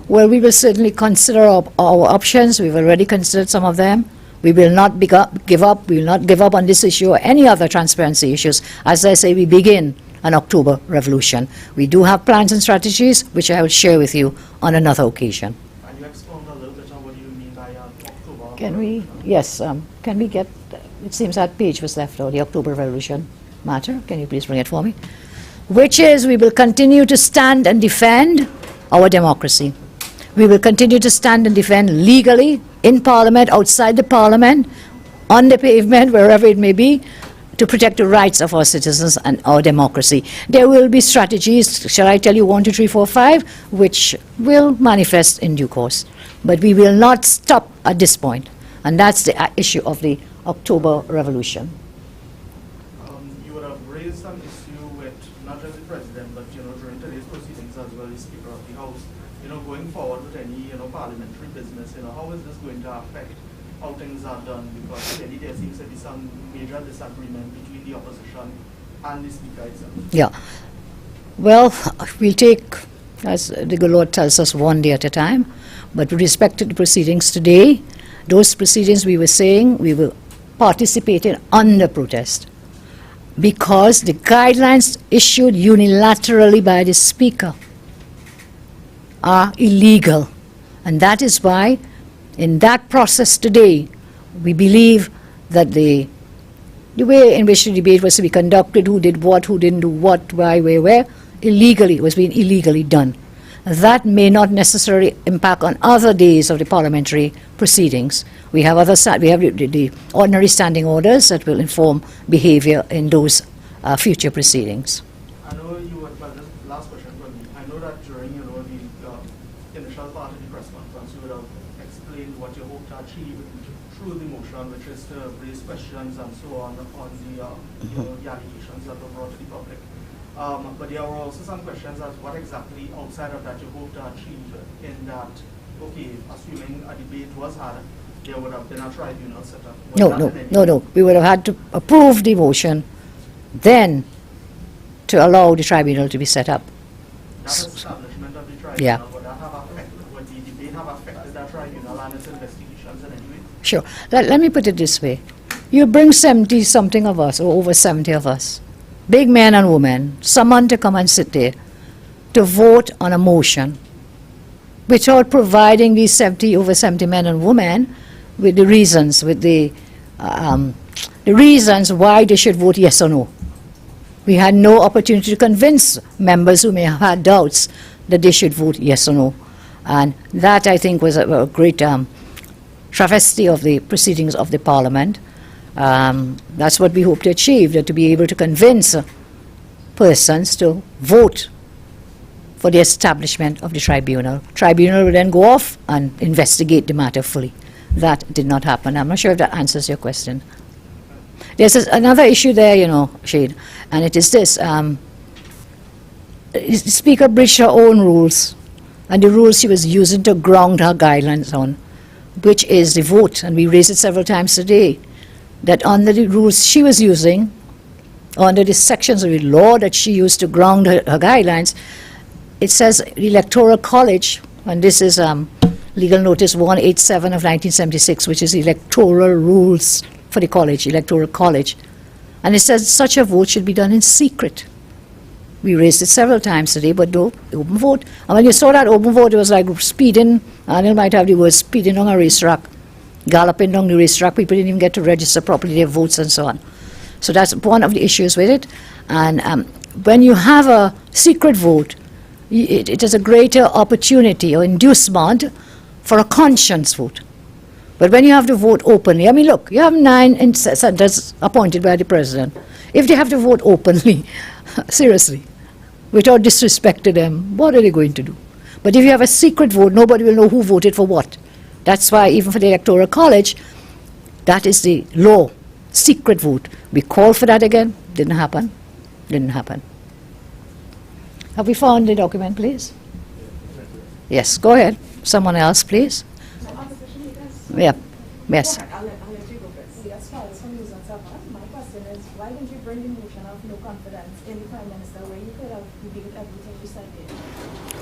S1: Well, we will certainly consider our options. We've already considered some of them. We will not give up. We will not give up on this issue or any other transparency issues. As I say, we begin an October revolution. We do have plans and strategies, which I will share with you on another occasion.
S3: Can you expound a little bit on what you mean by October?
S1: Can we? Yes. Can we get? It seems that page was left out. The October revolution matter. Can you please bring it for me? Which is, we will continue to stand and defend our democracy. We will continue to stand and defend legally in Parliament, outside the Parliament, on the pavement, wherever it may be, to protect the rights of our citizens and our democracy. There will be strategies, shall I tell you 1, 2, 3, 4, 5, which will manifest in due course. But we will not stop at this point. And that's the issue of the October revolution.
S3: You would have raised some issue with not just the president, but during today's proceedings as well as Speaker of the House. Going forward with any parliamentary business, how is this going to affect how things are done, because clearly there seems to be some major disagreement between the opposition and the Speaker itself.
S1: Yeah. Well, we'll take, as the good Lord tells us, one day at a time. But with respect to the proceedings today, those proceedings we were saying we will participate in under protest, because the guidelines issued unilaterally by the Speaker are illegal. And that is why, in that process today, we believe that the way in which the debate was to be conducted, who did what, who didn't do what, why, where, illegally, it was being illegally done. That may not necessarily impact on other days of the parliamentary proceedings. We have the ordinary standing orders that will inform behavior in those future proceedings.
S3: I know you would, well, this last question for me. I know that during, the initial part of the press conference, you would have explained what you hope to achieve through the motion, which is to raise questions and so on the the allegations that were brought to the public. But there were also some questions as what exactly outside of that you hope to achieve, in that, okay, assuming a debate was had, there would have been a tribunal set up.
S1: No. We would have had to approve the motion, then to allow the tribunal to be set up.
S3: That establishment of the tribunal,
S1: Yeah.
S3: would the debate have affected that tribunal and its investigations in any way?
S1: Sure. Let me put it this way. You bring 70-something of us, or over 70 of us, big men and women, someone to come and sit there to vote on a motion without providing these over 70 men and women with the reasons, the reasons why they should vote yes or no. We had no opportunity to convince members who may have had doubts that they should vote yes or no. And that, I think, was a great travesty of the proceedings of the Parliament. That's what we hope to achieve, that to be able to convince persons to vote for the establishment of the tribunal. Tribunal will then go off and investigate the matter fully. That did not happen. I'm not sure if that answers your question. There's another issue there, Shade, and it is this. The Speaker breached her own rules, and the rules she was using to ground her guidelines on, which is the vote, and we raised it several times today, that under the rules she was using, under the sections of the law that she used to ground her guidelines, it says the Electoral College, and this is Legal Notice 187 of 1976, which is electoral rules for the college, Electoral College. And it says such a vote should be done in secret. We raised it several times today, but no, open vote. And when you saw that open vote, it was like speeding, and it might have the word speeding on a racetrack, galloping down the racetrack. People didn't even get to register properly their votes and so on. So that's one of the issues with it. And when you have a secret vote, it is a greater opportunity or inducement for a conscience vote. But when you have to vote openly, I mean, look, you have 9 senators appointed by the president. If they have to vote openly, seriously, without disrespect to them, what are they going to do? But if you have a secret vote, nobody will know who voted for what. That's why even for the Electoral College, that is the law, secret vote. We called for that again, didn't happen. Have we found the document, please? Yes, go ahead. Someone else, please. Yeah, yes.
S2: I'll let you go first.
S4: As far as from news and so on, my question is, why didn't you bring the motion of no confidence in the Prime Minister, where you could have revealed everything you said there?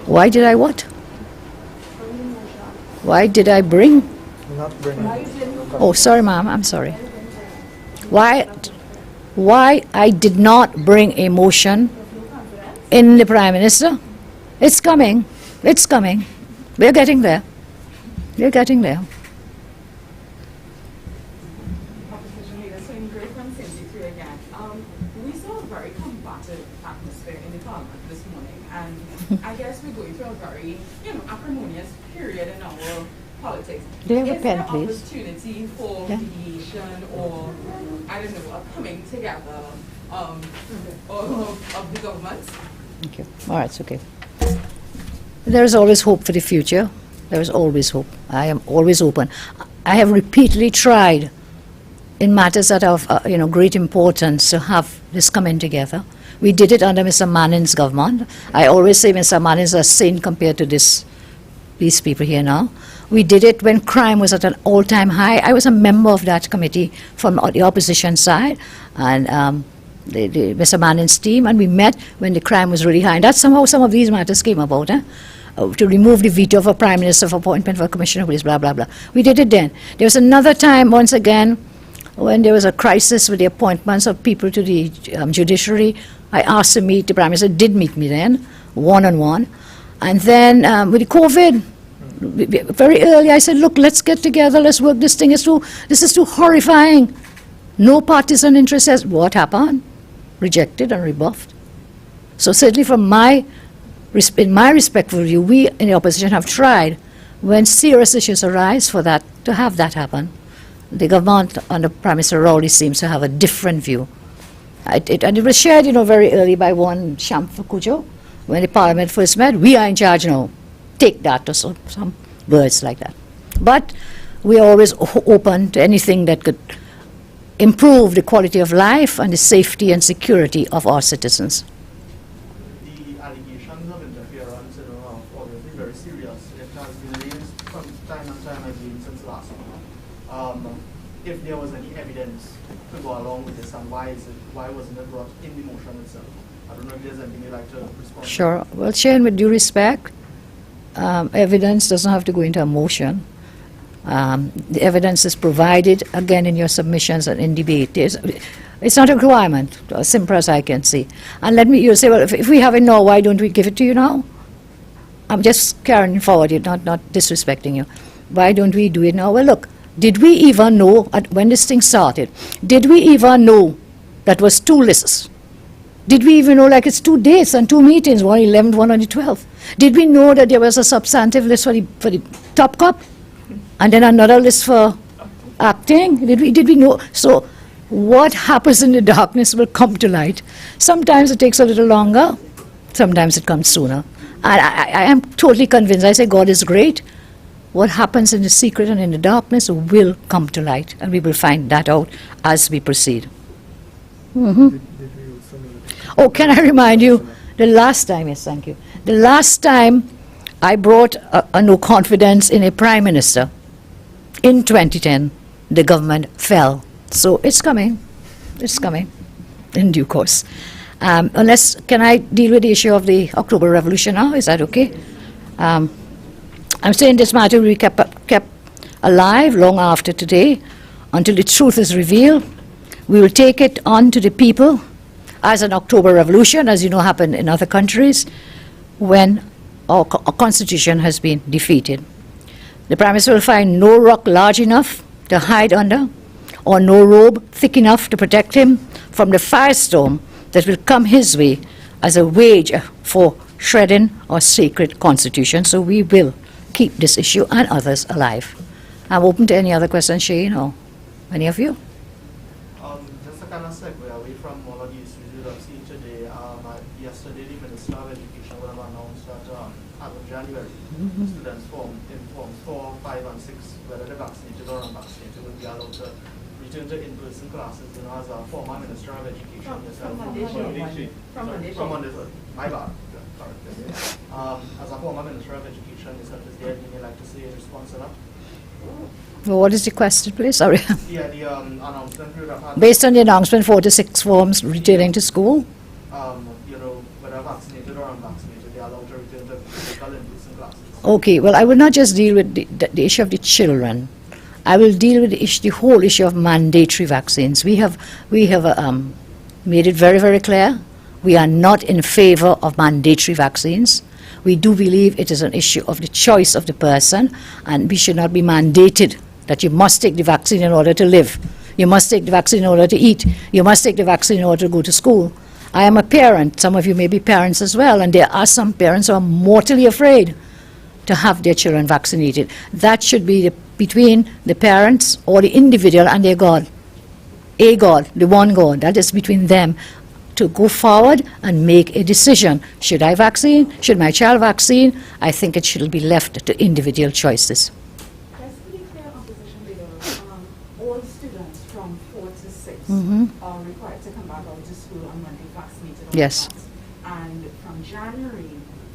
S1: Why did I what?
S4: Bring the motion.
S1: Why did I bring?
S3: Not bringing.
S4: Why you didn't?
S1: Oh, sorry, ma'am, I'm sorry. Why I did not bring a motion in the Prime Minister? It's coming. It's coming. We're getting there. We're getting there.
S2: Opposition leader, so in great from Cincy again. We saw a very combative atmosphere in the Parliament this morning, and I guess we're going through a very, acrimonious period in our politics.
S1: Do you have a
S2: Is
S1: pen,
S2: there
S1: please?
S2: opportunity for
S1: Yeah.
S2: mediation or, I don't know, a coming together of the government?
S1: Thank you. All right, it's okay. There is always hope for the future. There is always hope. I am always open. I have repeatedly tried in matters that are of great importance to have this coming together. We did it under Mr. Manning's government. I always say Mr. Manning is a saint compared to these people here now. We did it when crime was at an all-time high. I was a member of that committee from the opposition side, and Mr. Manning's team, and we met when the crime was really high. And that's somehow some of these matters came about, to remove the veto of a prime minister for appointment for a commissioner of police, blah, blah, blah. We did it then. There was another time, once again, when there was a crisis with the appointments of people to the judiciary. I asked to meet, the prime minister did meet me then, one-on-one. And then with the COVID, very early, I said, look, let's get together, let's work this thing. This is too horrifying. No partisan interest. What happened? Rejected and rebuffed. So certainly in my respectful view, we in the opposition have tried, when serious issues arise, for that, to have that happen. The government under Prime Minister Rowley seems to have a different view. And it was shared, very early by one Shamfukujo, when the Parliament first met. We are in charge now. Take that, or some words like that. But we are always open to anything that could improve the quality of life and the safety and security of our citizens.
S3: The allegations of interference, are obviously very serious. It has been raised from time and time again since last week. If there was any evidence to go along with this, and why wasn't it brought in the motion itself? I don't know if there's anything you'd like to respond to.
S1: Sure. Well, Shane, with due respect, evidence doesn't have to go into a motion. The evidence is provided, again, in your submissions and in debate. It's not a requirement, as simple as I can see. And you say, well, if we have it now, why don't we give it to you now? I'm just carrying forward, not disrespecting you. Why don't we do it now? Well, look, did we even know, when this thing started, did we even know that was 2 lists? Did we even know, it's 2 dates and 2 meetings, one 11th, one on the 12th? Did we know that there was a substantive list for the top cup? And then another list for acting? Did we know? So what happens in the darkness will come to light. Sometimes it takes a little longer. Sometimes it comes sooner. And I am totally convinced. I say God is great. What happens in the secret and in the darkness will come to light. And we will find that out as we proceed. Mm-hmm. Oh, can I remind you, the last time, yes, thank you. The last time I brought a no confidence in a prime minister, in 2010, the government fell. So it's coming in due course. Can I deal with the issue of the October Revolution now? Is that okay? I'm saying this matter will be kept alive long after today, until the truth is revealed. We will take it on to the people as an October Revolution, as you know happened in other countries, when our constitution has been defeated. The Prime Minister will find no rock large enough to hide under, or no robe thick enough to protect him from the firestorm that will come his way as a wage for shredding our sacred constitution. So we will keep this issue and others alive. I'm open to any other questions, Shane, or any of you.
S3: Just to kind of segue away from all of the issues you have seen today, yesterday the Minister of Education would have announced that as of January, students in forms 4, 5, and 6, whether they're vaccinated or unvaccinated, would be allowed to return to in-person classes. As a former Minister of Education yourself. From Monday. My bad. As a former Minister of Education yourself, is there anything you'd like to say in response to that?
S1: Well, what is the question, please? Sorry.
S3: Yeah, the announcement we would have had.
S1: Based on the announcement, 4 to 6 forms returning to school?
S3: Whether vaccinated or unvaccinated, they are allowed to return to physical in-person classes.
S1: Okay, well, I will not just deal with the issue of the children. I will deal with the whole issue of mandatory vaccines. We have made it very, very clear. We are not in favor of mandatory vaccines. We do believe it is an issue of the choice of the person, and we should not be mandated that you must take the vaccine in order to live. You must take the vaccine in order to eat. You must take the vaccine in order to go to school. I am a parent. Some of you may be parents as well, and there are some parents who are mortally afraid to have their children vaccinated. That should be between the parents or the individual and their God. A God, the one God. That is between them to go forward and make a decision. Should I vaccine? Should my child vaccine? I think it should be left to individual choices.
S2: Let's be clear, opposition leader. All students from 4 to 6 are required to come back out to school on Monday vaccinated.
S1: Yes.
S2: And from January,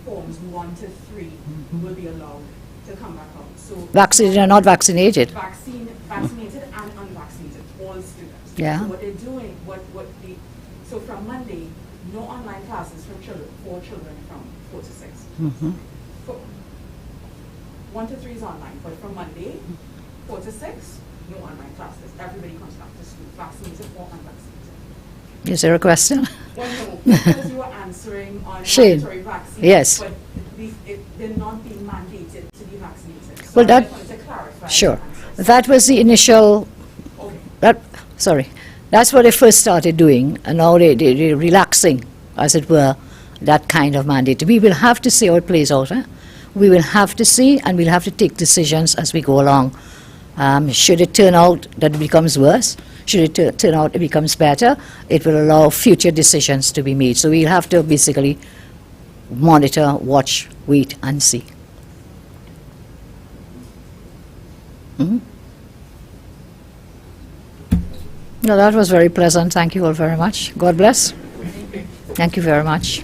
S2: forms 1 to 3 will be allowed to come back out. So
S1: Vaccinated or not vaccinated.
S2: vaccinated and unvaccinated, all students.
S1: Yeah.
S2: So what they're doing, so from Monday, no online classes for children from 4 to 6.
S1: Mm-hmm.
S2: 1 to 3 is online, but from Monday, 4 to 6, no online classes. Everybody comes back to school, vaccinated or unvaccinated.
S1: Is there a question?
S2: Well, no, because you were answering on
S1: Shane.
S2: mandatory vaccines,
S1: Yes.
S2: but they're not being mandated to be vaccinated. So
S1: Well,
S2: I
S1: that-
S2: just wanted to clarify.
S1: Sure.
S2: your answers.
S1: That was the initial,
S2: Okay.
S1: that's what they first started doing, and now they're relaxing, as it were, that kind of mandate. We will have to see how it plays out. We will have to see, and we'll have to take decisions as we go along. Should it turn out that it becomes worse, should it turn out it becomes better, it will allow future decisions to be made. So we'll have to basically monitor, watch, wait, and see. Mhm. No, that was very pleasant. Thank you all very much. God bless. Thank you very much.